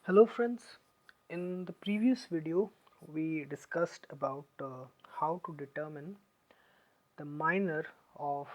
Hello friends, in the previous video we discussed about how to determine the minor of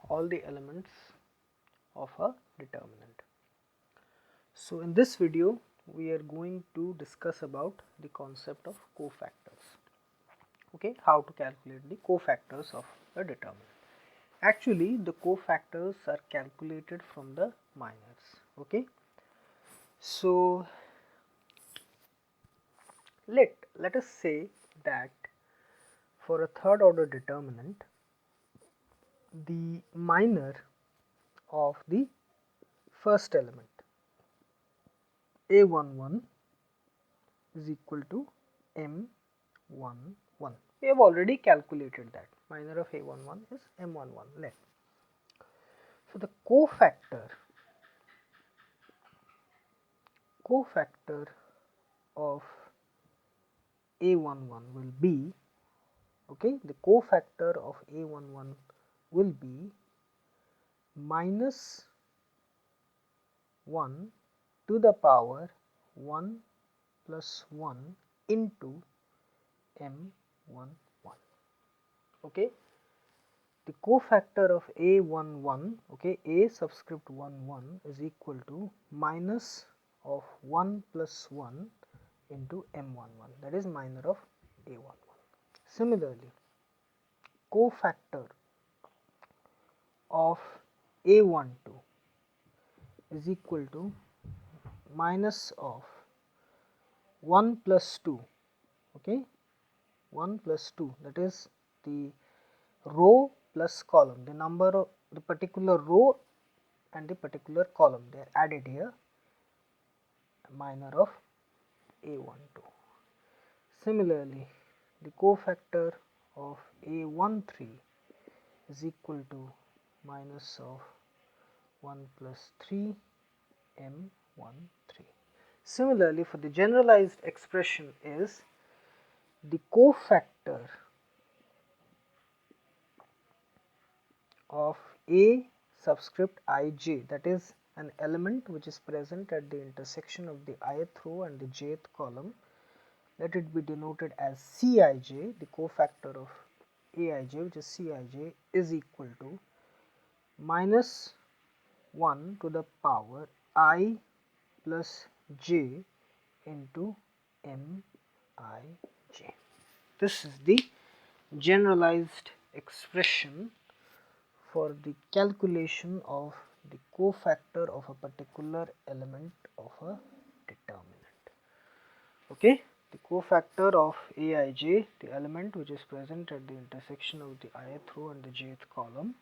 all the elements of a determinant. So in this video we are going to discuss about the concept of cofactors. Okay, how to calculate the cofactors of a determinant. Actually the cofactors are calculated from the minors. Okay, so let us say that for a third order determinant, the minor of the first element A11 is equal to M11. We have already calculated that minor of A11 is M11. So the cofactor of A11 will be, okay, the cofactor of A11 will be minus 1 to the power 1 plus 1 into M11. Okay, the cofactor of A11, okay, A subscript 11 is equal to minus of 1 plus 1 into M11, that is minor of A11. Similarly, cofactor of A12 is equal to minus of 1 plus 2, okay, 1 plus 2, that is the row plus column, the number of the particular row and the particular column, they are added here, minor of A12. Similarly, the cofactor of A13 is equal to minus of 1 plus 3 M13. Similarly, for the generalized expression is the cofactor of A subscript ij, that is an element which is present at the intersection of the ith row and the jth column. Let it be denoted as Cij. The cofactor of Aij, which is Cij, is equal to minus 1 to the power I plus j into Mij. This is the generalized expression for the calculation of the cofactor of a particular element of a determinant. Okay, the cofactor of Aij, the element which is present at the intersection of the ith row and the jth column,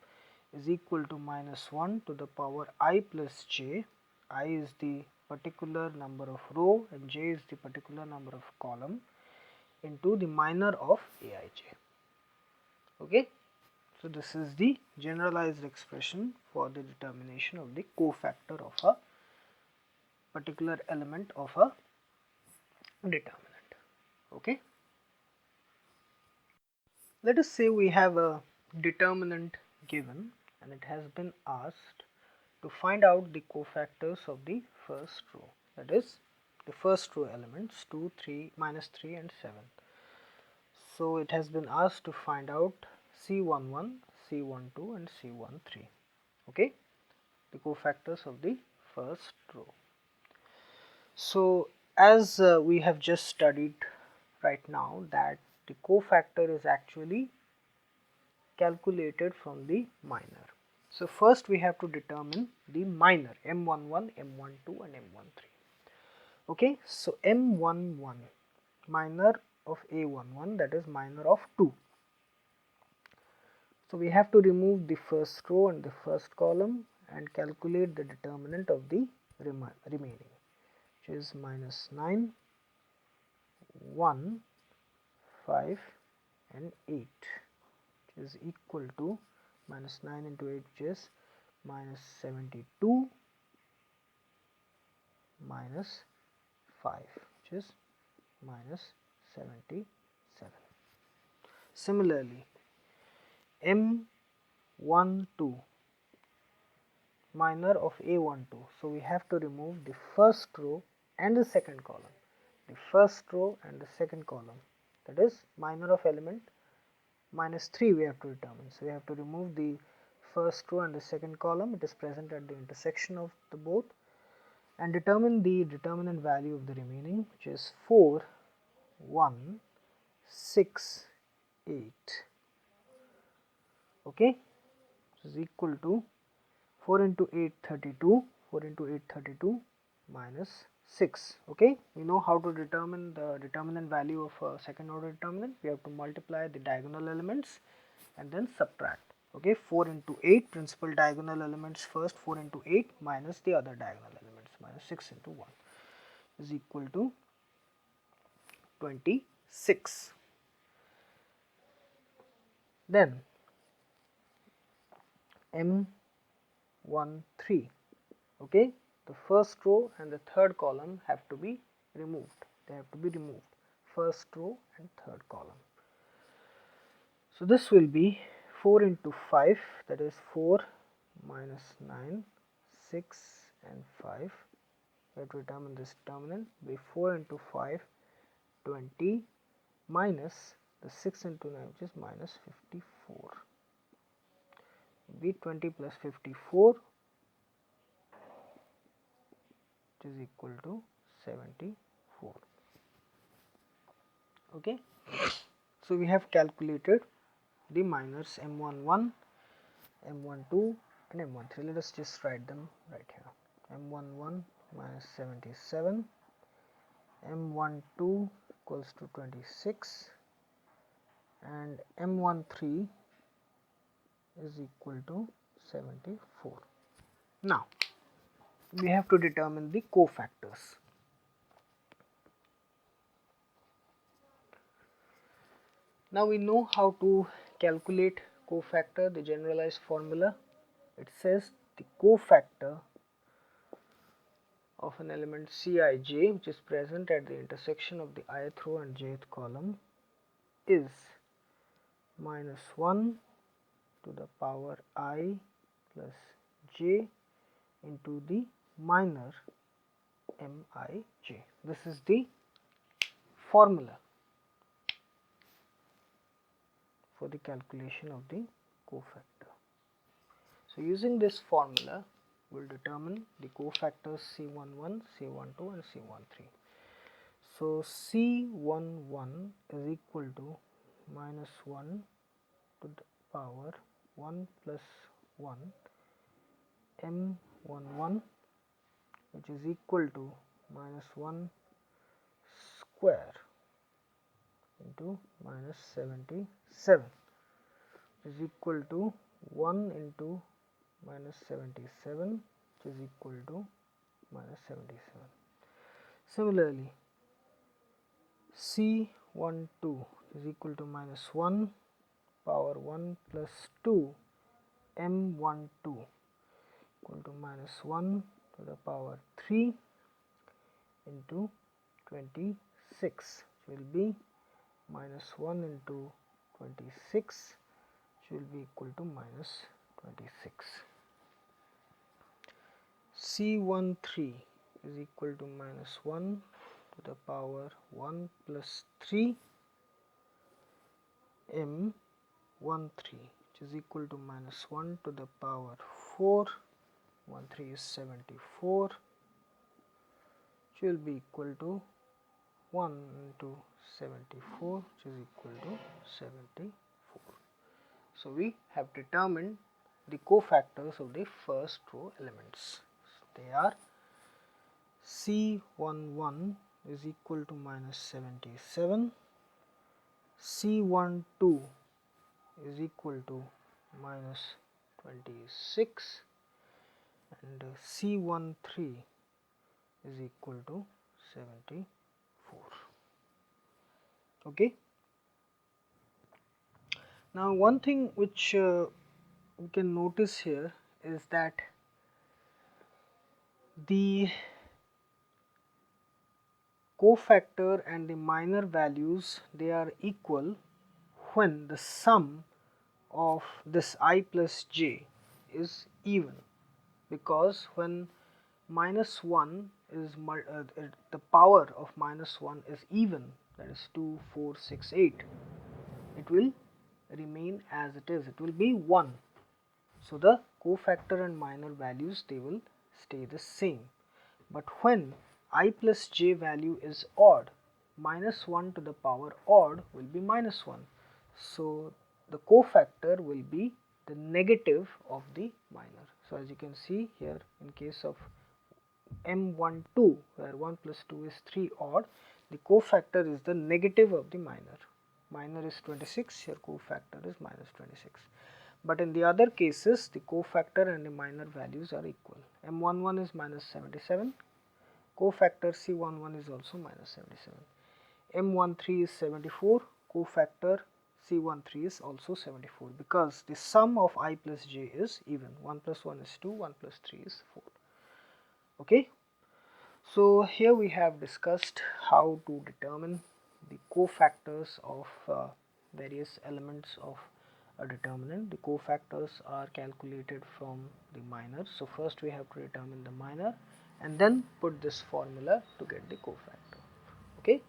is equal to minus 1 to the power I plus j. I is the particular number of row and j is the particular number of column into the minor of Aij. Okay, so this is the generalized expression for the determination of the cofactor of a particular element of a determinant. Okay, let us say we have a determinant given and it has been asked to find out the cofactors of the first row, that is the first row elements 2, 3, minus 3 and 7. So it has been asked to find out C11, C12 and C13, okay, the cofactors of the first row. So as we have just studied right now that the cofactor is actually calculated from the minor. So first we have to determine the minor M11, M12 and M13. Okay, so M11, minor of A11, that is minor of 2. So we have to remove the first row and the first column and calculate the determinant of the remaining, which is minus 9, 1, 5 and 8, which is equal to minus 9 into 8, which is minus 72 minus 5, which is minus 77. Similarly, M12, minor of A12, so we have to remove the first row and the second column, the first row and the second column, that is minor of element minus 3 we have to determine. So we have to remove the first row and the second column, it is present at the intersection of the both, and determine the determinant value of the remaining, which is 4, 1, 6, 8. Okay, this is equal to 4 into 8 32, 4 into 8 32 minus 6. Okay, we know how to determine the determinant value of a second order determinant. We have to multiply the diagonal elements and then subtract. Okay, 4 into 8 principal diagonal elements first, 4 into 8 minus the other diagonal elements, minus 6 into 1 is equal to 26. Then M13. Okay, the first row and the third column have to be removed. They have to be removed. First row and third column. So this will be 4 into 5, that is 4 minus 9, 6 and 5. We have to determine this determinant. Be 4 into 5, 20 minus the 6 into 9, which is minus 54. Be 20 plus 54, which is equal to 74. Okay, so we have calculated the minors M11, M12 and M13. Let us just write them right here. M11 minus 77, M12 equals to 26 and M13 is equal to 74. Now we have to determine the cofactors. Now we know how to calculate cofactor, the generalized formula. It says the cofactor of an element Cij, which is present at the intersection of the ith row and jth column, is minus 1 to the power I plus j into the minor mij. This is the formula for the calculation of the cofactor. So using this formula, we will determine the cofactors C11, C12 and C13. So C11 is equal to minus 1 to the power 1 plus 1 M11, which is equal to minus 1 square into minus 77, is equal to 1 into minus 77, which is equal to minus 77. Similarly, C12 is equal to minus 1 power 1 plus 2 M12 equal to minus 1 to the power 3 into 26, which will be minus 1 into 26, which will be equal to minus 26. C13 is equal to minus 1 to the power 1 plus 3 M13, which is equal to minus 1 to the power 4, 1 3 is 74, which will be equal to 1 into 74, which is equal to 74. So we have determined the cofactors of the first row elements. So they are C11 is equal to minus 77, C12 is equal to minus 26 and C13 is equal to 74. Okay. Now one thing which we can notice here is that the cofactor and the minor values, they are equal when the sum of this I plus j is even, because when minus 1 is the power of minus 1 is even, that is 2, 4, 6, 8, it will remain as it is, it will be 1. So the cofactor and minor values, they will stay the same. But when I plus j value is odd, minus 1 to the power odd will be minus 1. So the cofactor will be the negative of the minor. So as you can see here, in case of M12, where 1 plus 2 is 3 odd, the cofactor is the negative of the minor. Minor is 26, your cofactor is minus 26. But in the other cases, the cofactor and the minor values are equal. M11 is minus 77, cofactor C11 is also minus 77. M13 is 74, cofactor C13 is also 74, because the sum of I plus j is even. 1 plus 1 is 2, 1 plus 3 is 4. Okay. So here we have discussed how to determine the cofactors of various elements of a determinant. The cofactors are calculated from the minor. So first we have to determine the minor and then put this formula to get the cofactor. Okay.